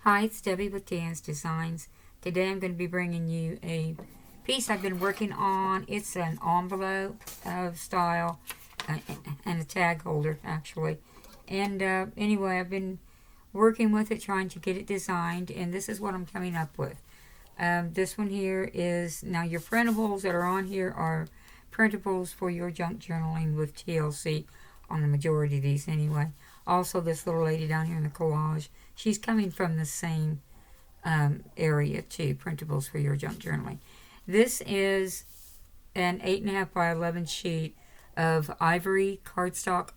Hi, it's Debbie with D.Ann's Designs. Today I'm going to be bringing you a piece I've been working on. It's an envelope of style and a tag holder, actually. And anyway, I've been working with it, trying to get it designed, and this is what I'm coming up with. This one here is, now your printables that are on here are printables for your junk journaling with TLC on the majority of these anyway. Also, this little lady down here in the collage, she's coming from the same area too, printables for your junk journaling. This is an 8.5 by 11 sheet of ivory cardstock.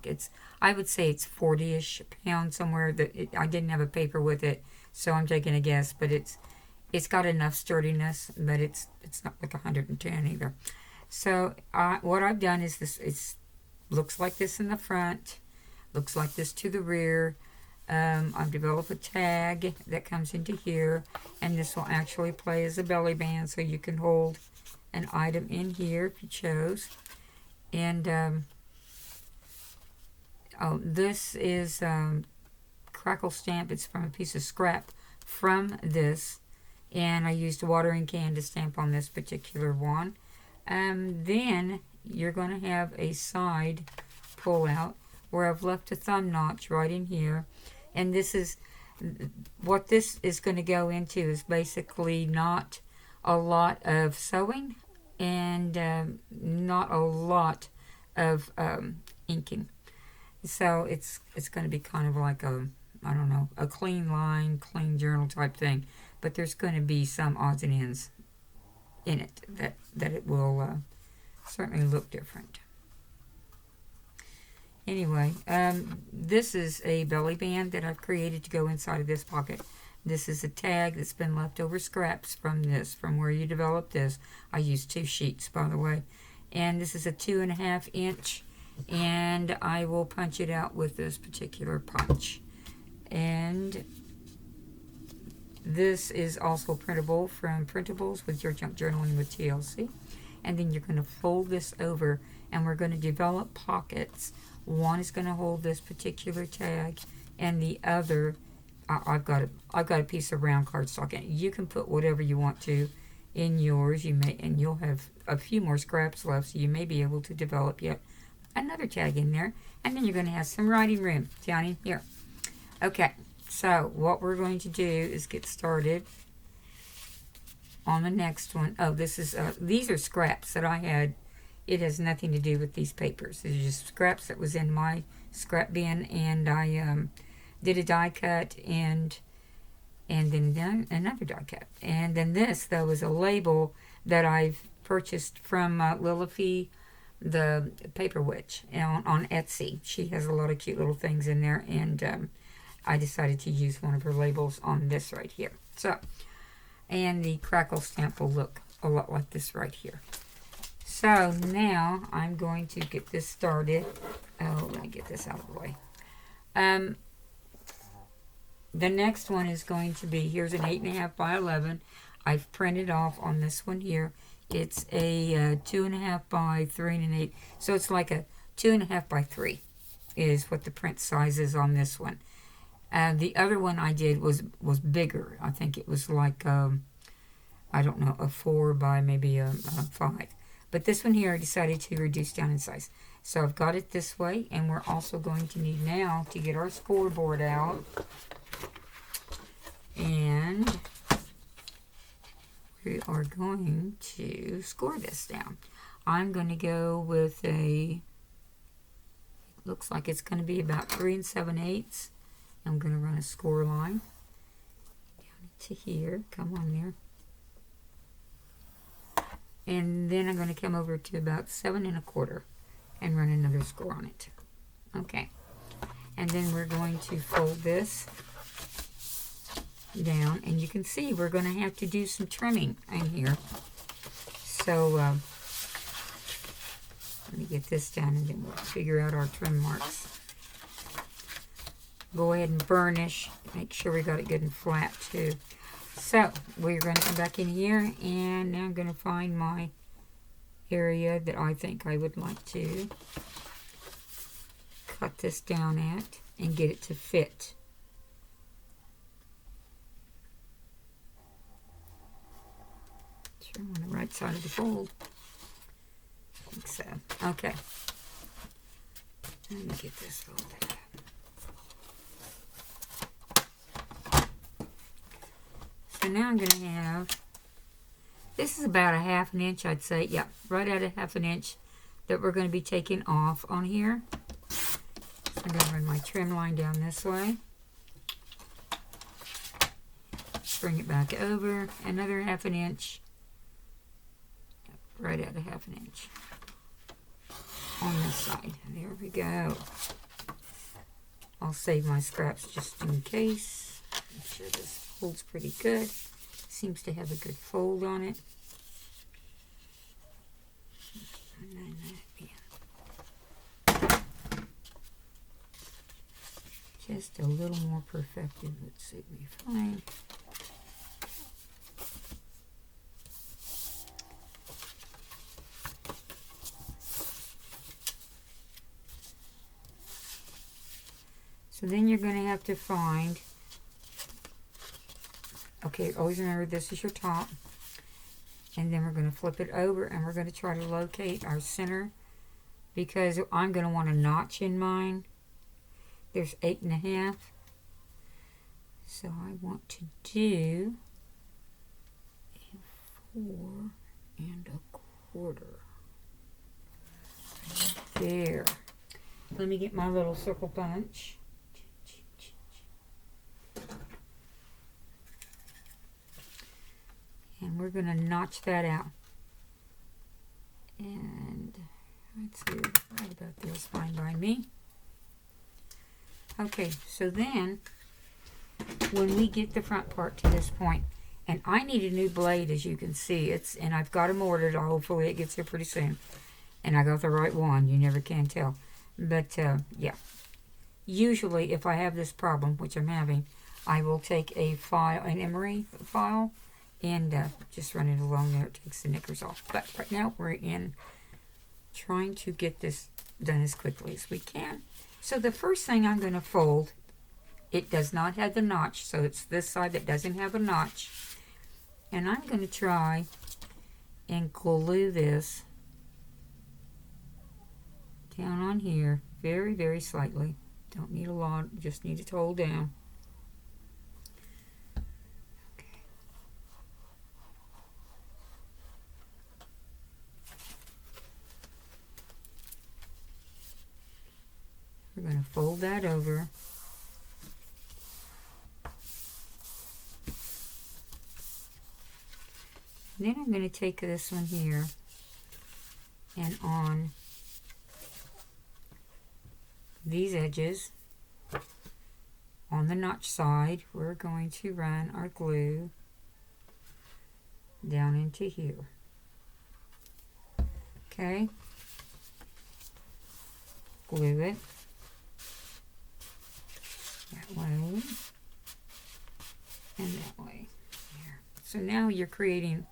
It's, I would say it's 40-ish pounds somewhere. I didn't have a paper with it, so I'm taking a guess, but it's got enough sturdiness, but it's not like 110 either. So what I've done is this. It's looks like this in the front, looks like this to the rear. I've developed a tag that comes into here, and this will actually play as a belly band, so you can hold an item in here if you chose. And this is crackle stamp. It's from a piece of scrap from this, and I used a watering can to stamp on this particular one. Then you're going to have a side pull out where I've left a thumb notch right in here, and this is what this is going to go into is basically not a lot of sewing and not a lot of inking. So it's going to be kind of like a, I don't know, a clean line, clean journal type thing, but there's going to be some odds and ends in it that it will certainly look different. Anyway, this is a belly band that I've created to go inside of this pocket. This is a tag that's been leftover scraps from this, from where you developed this. I used 2 sheets, by the way. And this is a 2.5 inch, and I will punch it out with this particular punch. And this is also printable from Printables with your junk journaling with TLC. And then you're going to fold this over, and we're going to develop pockets. One is going to hold this particular tag, and the other, I've got a piece of round cardstock. And you can put whatever you want to in yours. And you'll have a few more scraps left, so you may be able to develop yet another tag in there. And then you're going to have some writing room down in here. Okay, so what we're going to do is get started on the next one. Oh, this is these are scraps that I had. It has nothing to do with these papers. These are just scraps that was in my scrap bin, and I did a die cut and then done another die cut. And then this, though, is a label that I've purchased from Lilifee, the paper witch, on Etsy. She has a lot of cute little things in there, and I decided to use one of her labels on this right here. So, and the crackle stamp will look a lot like this right here. So now I'm going to get this started. Oh, let me get this out of the way. The next one is going to be, here's an 8.5 by 11. I've printed off on this one here. It's a 2.5 by 3 1/8. So it's like a 2.5 by 3 is what the print size is on this one. The other one I did was bigger. I think it was like, I don't know, a 4 by maybe a 5. But this one here I decided to reduce down in size. So I've got it this way, and we're also going to need now to get our scoreboard out. And we are going to score this down. I'm going to go with a, looks like it's going to be about 3 7/8. I'm going to run a score line down to here. Come on there. And then I'm going to come over to about 7 1/4 and run another score on it. Okay. And then we're going to fold this down, and you can see we're going to have to do some trimming in here. So let me get this down, and then we'll figure out our trim marks. Go ahead and burnish. Make sure we got it good and flat too. So we're going to come back in here, and now I'm going to find my area that I think I would like to cut this down at and get it to fit sure I'm on the right side of the fold. I think so. Okay. Let me get this folded up. So now I'm going to have, this is about a 1/2 inch, I'd say. Yeah, right at a 1/2 inch that we're going to be taking off on here. I'm going to run my trim line down this way. Bring it back over, another 1/2 inch, right at a 1/2 inch on this side. There we go. I'll save my scraps just in case. Make sure this holds pretty good. Seems to have a good fold on it. And then just a little more perfected would suit me fine. So then you're going to have to find, okay, always remember this is your top. And then we're going to flip it over and we're going to try to locate our center, because I'm going to want a notch in mine. There's 8.5. So I want to do a 4 1/4. There. Let me get my little circle punch. And we're going to notch that out. And let's see, right about there is fine by me. Okay, so then when we get the front part to this point, and I need a new blade, as you can see, and I've got them ordered. Hopefully it gets here pretty soon. And I got the right one. You never can tell. But yeah, usually if I have this problem, which I'm having, I will take an emery file, and just run it along there. It takes the knickers off. But right now we're in trying to get this done as quickly as we can. So the first thing I'm going to fold, it does not have the notch, so it's this side that doesn't have a notch. And I'm going to try and glue this down on here very, very slightly. Don't need a lot, just need it to hold down. We're going to fold that over. And then I'm going to take this one here, and on these edges, on the notch side, we're going to run our glue down into here. Okay? Glue it that way and that way. There. So now you're creating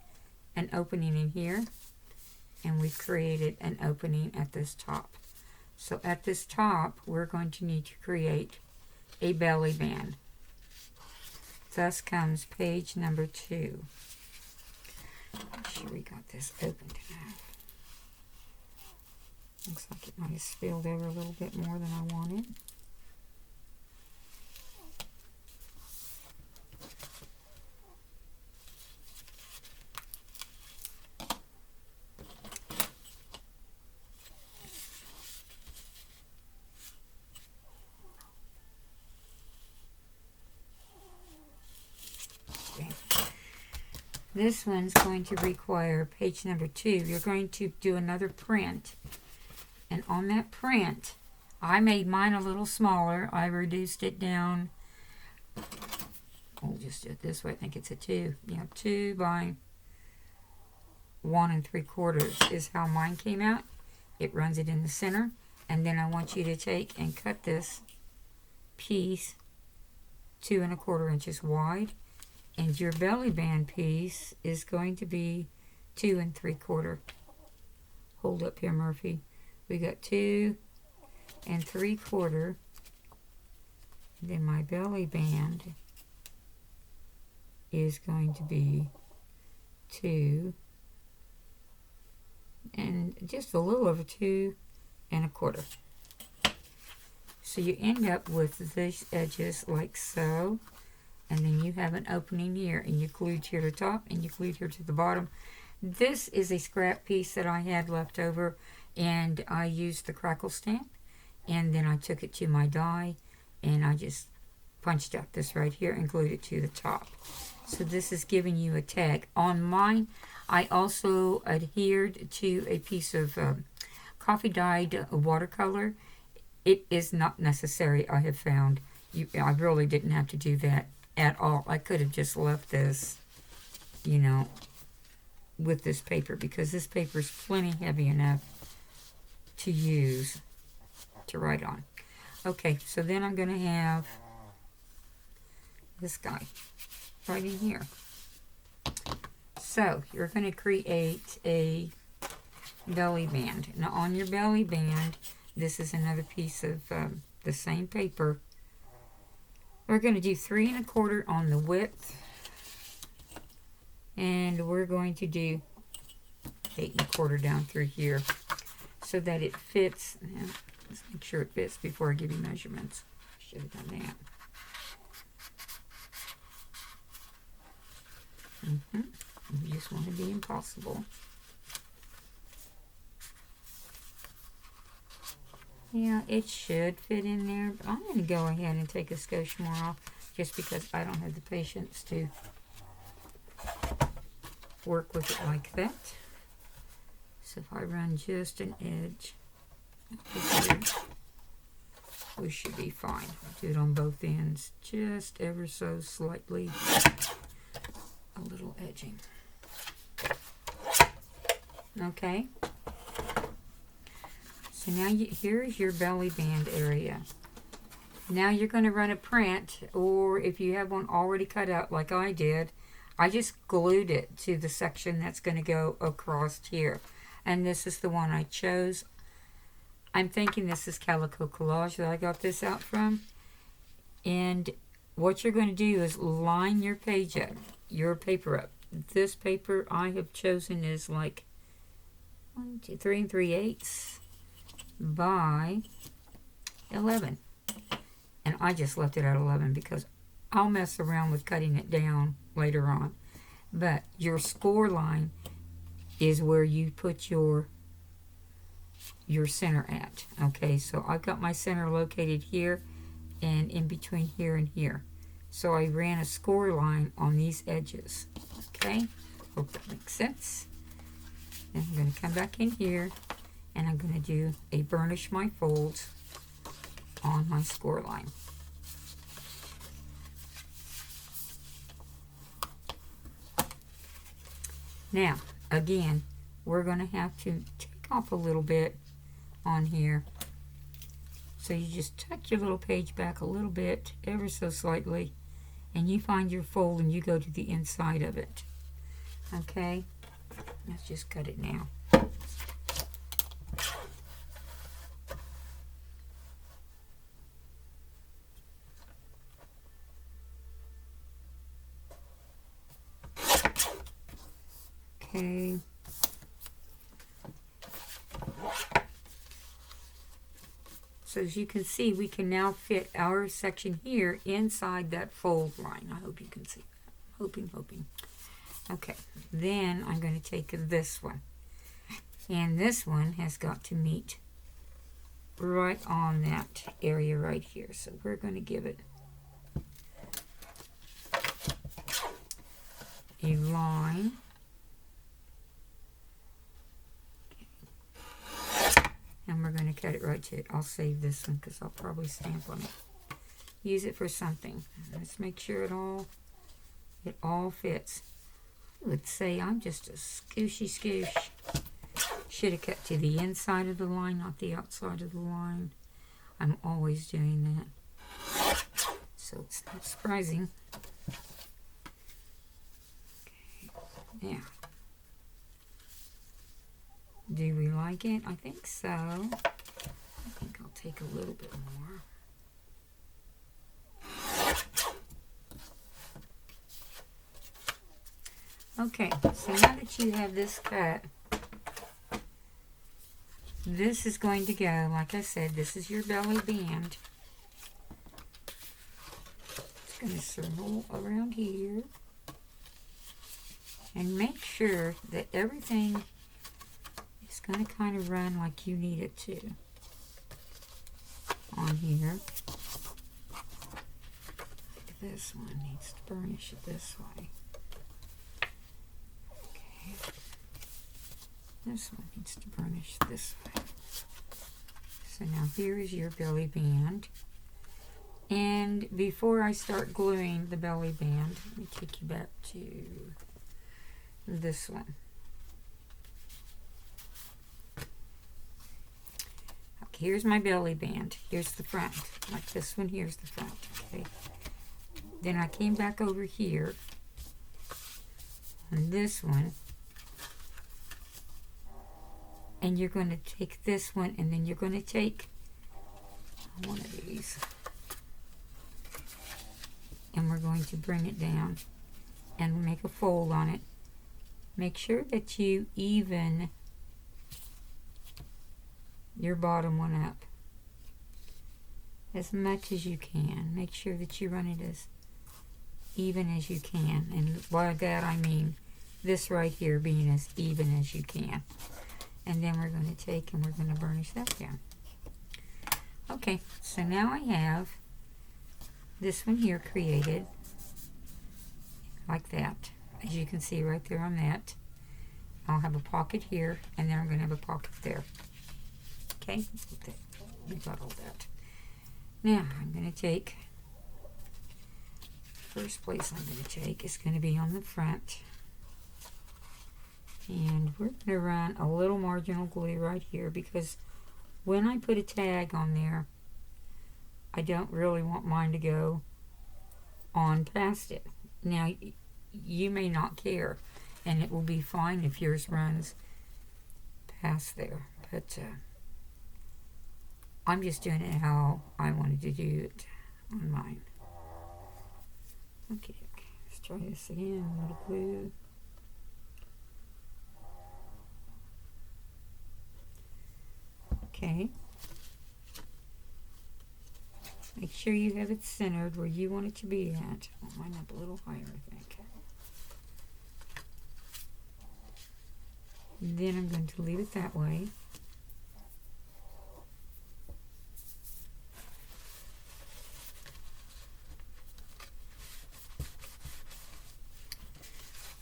an opening in here, and we've created an opening at this top. So at this top, we're going to need to create a belly band. Thus comes page number 2. Make sure we got this opened enough. Looks like it might have spilled over a little bit more than I wanted. This one's going to require page number 2. You're going to do another print. And on that print, I made mine a little smaller. I reduced it down. We'll just do it this way. I think it's a 2. Yeah, 2 by 1 3/4 is how mine came out. It runs it in the center. And then I want you to take and cut this piece 2 1/4 inches wide. And your belly band piece is going to be 2 3/4. Hold up here, Murphy. We got 2 3/4. Then my belly band is going to be 2 and just a little over 2 1/4. So you end up with these edges like so, and then you have an opening here, and you glued here to the top, and you glued here to the bottom. This is a scrap piece that I had left over, and I used the crackle stamp, and then I took it to my die, and I just punched out this right here and glued it to the top. So this is giving you a tag. On mine, I also adhered to a piece of coffee dyed watercolor. It is not necessary, I have found. I really didn't have to do that at all. I could have just left this, you know, with this paper, because this paper is plenty heavy enough to use to write on. Okay, so then I'm going to have this guy right in here. So you're going to create a belly band. Now on your belly band, this is another piece of the same paper. We're going to do 3 1/4 on the width, and we're going to do 8 1/4 down through here so that it fits. Now, let's make sure it fits before I give you measurements. Should have done that. You just want to be impossible. Yeah, it should fit in there, but I'm going to go ahead and take a skosh more off just because I don't have the patience to work with it like that. So if I run just an edge here, we should be fine. Do it on both ends, just ever so slightly, a little edging. Okay. So now here is your belly band area. Now you're going to run a print, or if you have one already cut out like I did, I just glued it to the section that's going to go across here. And this is the one I chose. I'm thinking this is Calico Collage that I got this out from. And what you're going to do is line your page up, your paper up. This paper I have chosen is like 3 3/8 by 11, and I just left it at 11 because I'll mess around with cutting it down later on. But your score line is where you put your center at. Okay, so I've got my center located here and in between here and here. So I ran a score line on these edges. Okay, hope that makes sense. Then I'm going to come back in here, and I'm going to do a burnish my folds on my score line. Now, again, we're going to have to take off a little bit on here. So you just tuck your little page back a little bit, ever so slightly, and you find your fold and you go to the inside of it. Okay, let's just cut it now. Okay. So as you can see, we can now fit our section here inside that fold line. I hope you can see that. Hoping. Okay, then I'm going to take this one. And this one has got to meet right on that area right here. So we're going to give it a line. And we're going to cut it right to it. I'll save this one because I'll probably stamp on it. Use it for something. Let's make sure it all fits. I would say I'm just a scooshy scoosh. Should have cut to the inside of the line, not the outside of the line. I'm always doing that, so it's not surprising. Okay, now, do we like it? I think so. I think I'll take a little bit more. Okay, so now that you have this cut, this is going to go, like I said, this is your belly band. It's going to circle around here. And make sure that everything is going to kind of run like you need it to on here. This one needs to burnish it this way. Okay. This one needs to burnish this way. So now here is your belly band. And before I start gluing the belly band, let me take you back to this one. Okay, here's my belly band. Here's the front. Like this one, here's the front. Okay. Then I came back over here on this one, and you're going to take this one, and then you're going to take one of these, and we're going to bring it down and make a fold on it. Make sure that you even your bottom one up as much as you can. Make sure that you run it as even as you can, and by that I mean this right here being as even as you can. And then we're going to take and we're going to burnish that down. Okay, so now I have this one here created like that, as you can see right there on that. I'll have a pocket here, and then I'm going to have a pocket there. Okay, we got all that. Now I'm going to take, first place I'm going to take is going to be on the front, and we're going to run a little marginal glue right here, because when I put a tag on there, I don't really want mine to go on past it. Now you may not care, and it will be fine if yours runs past there, but I'm just doing it how I wanted to do it on mine. Okay, let's try this again. A little glue. Okay. Make sure you have it centered where you want it to be at. I'll line up a little higher, I think. And then I'm going to leave it that way.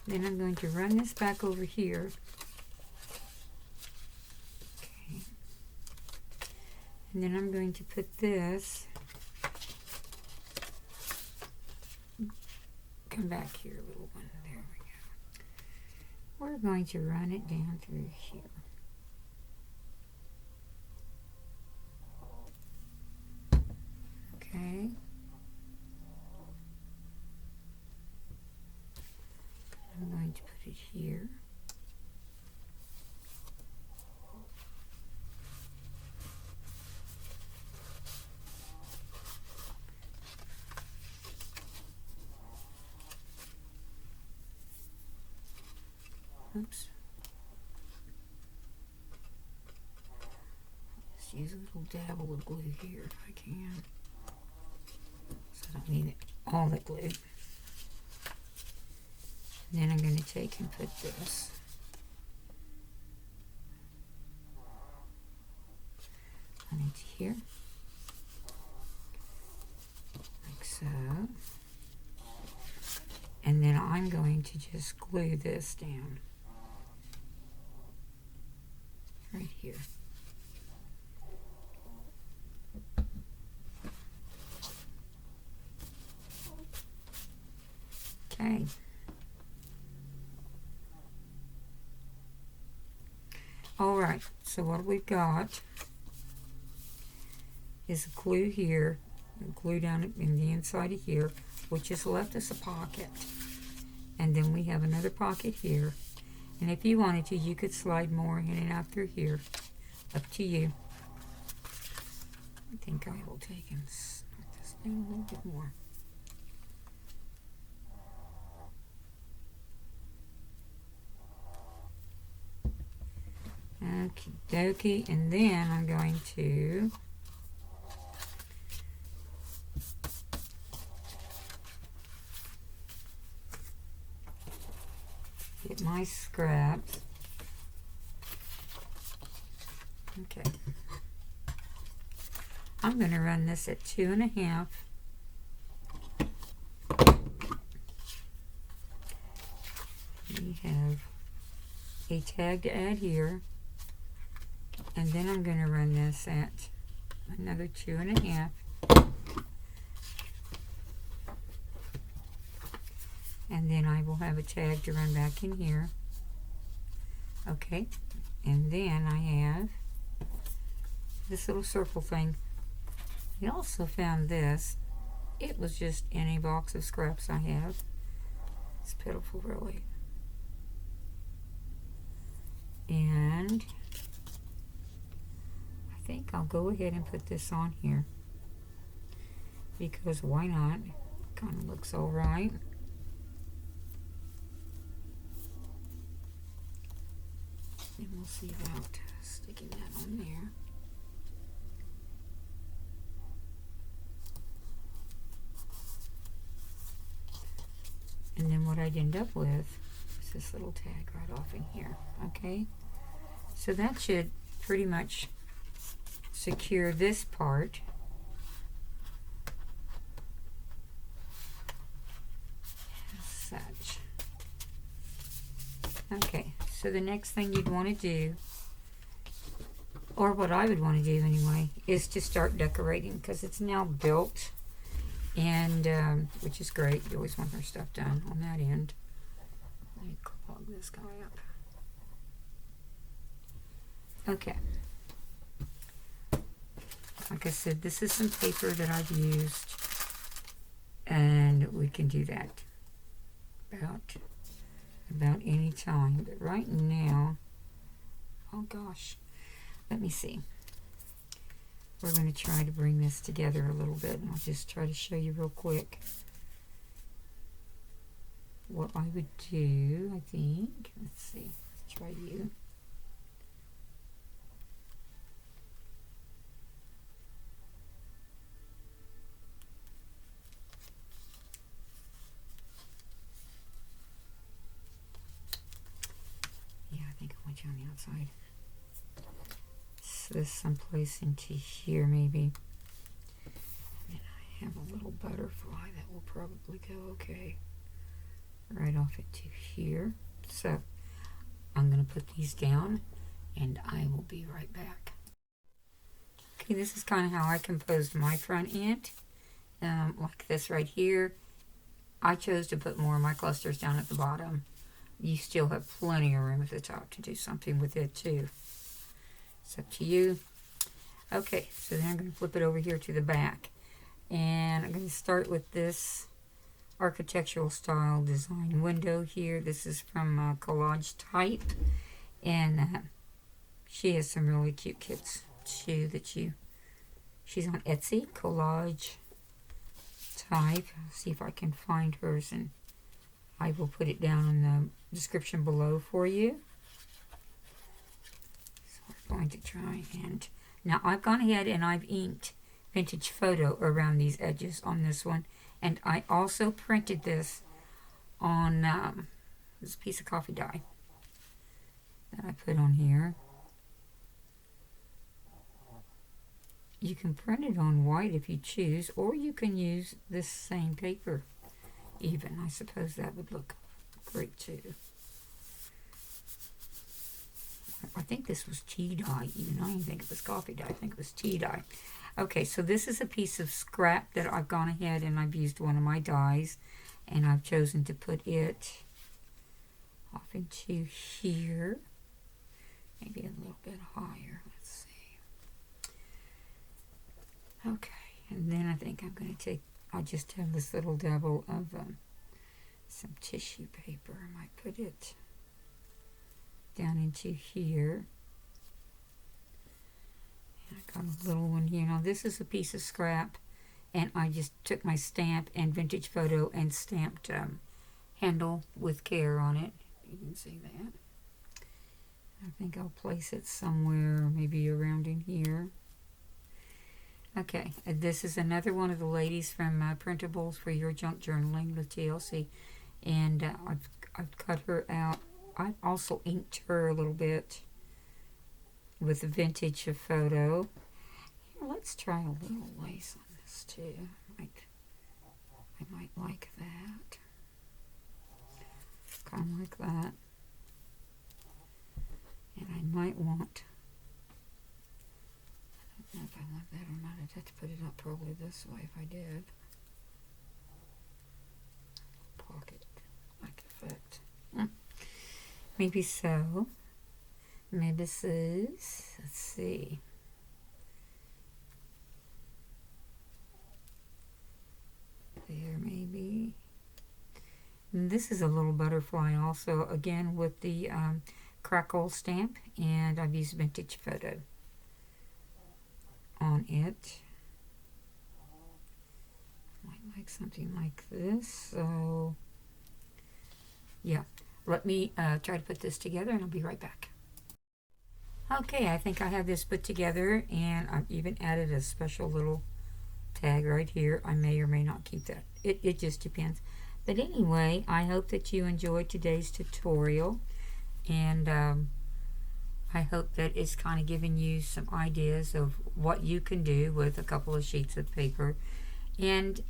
Then I'm going to run this back over here. Okay. And then I'm going to put this, come back here a little one. There we go. We're going to run it down through here. Okay. I'm going to put it here. Oops. Just use a little dabble of glue here if I can. So I don't need it, all the glue. And then I'm going to take and put this on into here, like so. And then I'm going to just glue this down right here. Okay. Alright, so what we've got is a glue here, a glue down in the inside of here, which has left us a pocket. And then we have another pocket here. And if you wanted to, you could slide more in and out through here. Up to you. I think I will take and snip this down a little bit more. Okie dokie, and then I'm going to get my scraps. Okay. I'm going to run this at 2.5. We have a tag to add here, and then I'm going to run this at another 2.5. And then I will have a tag to run back in here. Okay, and then I have this little circle thing. I also found this. It was just in a box of scraps I have. It's pitiful, really. And I think I'll go ahead and put this on here, because why not? Kind of looks all right. And we'll see about sticking that on there. And then what I'd end up with is this little tag right off in here, okay? So that should pretty much secure this part. As such. Okay, so the next thing you'd want to do, or what I would want to do anyway, is to start decorating, because it's now built. And which is great. You always want your stuff done on that end. Let me clog this guy up. Okay. Like I said, this is some paper that I've used, and we can do that about any time. But right now, oh gosh, let me see. We're going to try to bring this together a little bit, and I'll just try to show you real quick what I would do, I think. Let's see. Let's try you. Yeah, I think I want you on the outside. This someplace into here maybe, and I have a little butterfly that will probably go okay right off into here. So I'm going to put these down, and I will be right back. Okay, this is kind of how I composed my front end, like this right here. I chose to put more of my clusters down at the bottom. You still have plenty of room at the top to do something with it too. It's up to you. Okay, so then I'm going to flip it over here to the back. And I'm going to start with this architectural style design window here. This is from Collage Type. And she has some really cute kits too that she's on Etsy, Collage Type. I'll see if I can find hers, and I will put it down in the description below for you. Going to try, and now I've gone ahead and I've inked Vintage Photo around these edges on this one, and I also printed this on this piece of coffee dye that I put on here. You can print it on white if you choose, or you can use this same paper even. I suppose that would look great too. I think this was tea dye even. I didn't think it was coffee dye. I think it was tea dye. Okay, so this is a piece of scrap that I've gone ahead and I've used one of my dyes, and I've chosen to put it off into here. Maybe a little bit higher. Let's see. Okay, and then I think I'm going to take, I just have this little dabble of some tissue paper. I might put it down into here. And I got a little one here. Now this is a piece of scrap, and I just took my stamp and Vintage Photo and stamped handle with care on it. You can see that. I think I'll place it somewhere, maybe around in here. Okay, this is another one of the ladies from Printables for Your Junk Journaling with TLC, and I've cut her out. I also inked her a little bit with a vintage photo. Here, let's try a little lace on this too. I might like that, kind of like that, and I might want. I don't know if I want that or not. I'd have to put it up probably this way if I did. Pocket like effect. Maybe so. Maybe this is, let's see. There maybe. And this is a little butterfly also, again with the crackle stamp, and I've used vintage photo on it. Might like something like this. So yeah, let me try to put this together and I'll be right back. Okay, I think I have this put together, and I've even added a special little tag right here. I may or may not keep that. It just depends. But anyway, I hope that you enjoyed today's tutorial, and I hope that it's kind of giving you some ideas of what you can do with a couple of sheets of paper. And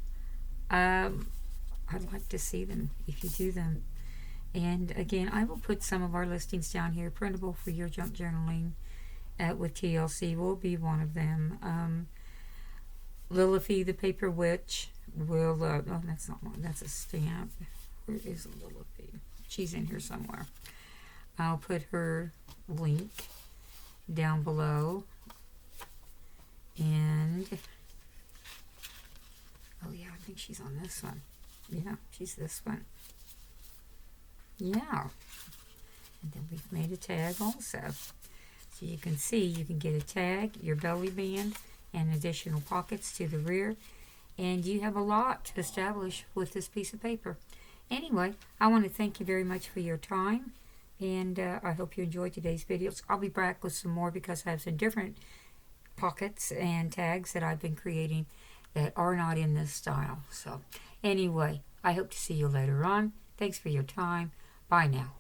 I'd like to see them if you do them. And again, I will put some of our listings down here. Printable for Your Junk Journaling with TLC will be one of them. Lilify the Paper Witch will, oh, that's not one, that's a stamp. Where is Lilify? She's in here somewhere. I'll put her link down below. And, oh yeah, I think she's on this one. Yeah, she's this one. Yeah, and then we've made a tag also. So you can see, you can get a tag, your belly band, and additional pockets to the rear. And you have a lot to establish with this piece of paper. Anyway, I want to thank you very much for your time. And I hope you enjoyed today's videos. I'll be back with some more because I have some different pockets and tags that I've been creating that are not in this style. So anyway, I hope to see you later on. Thanks for your time. Bye now.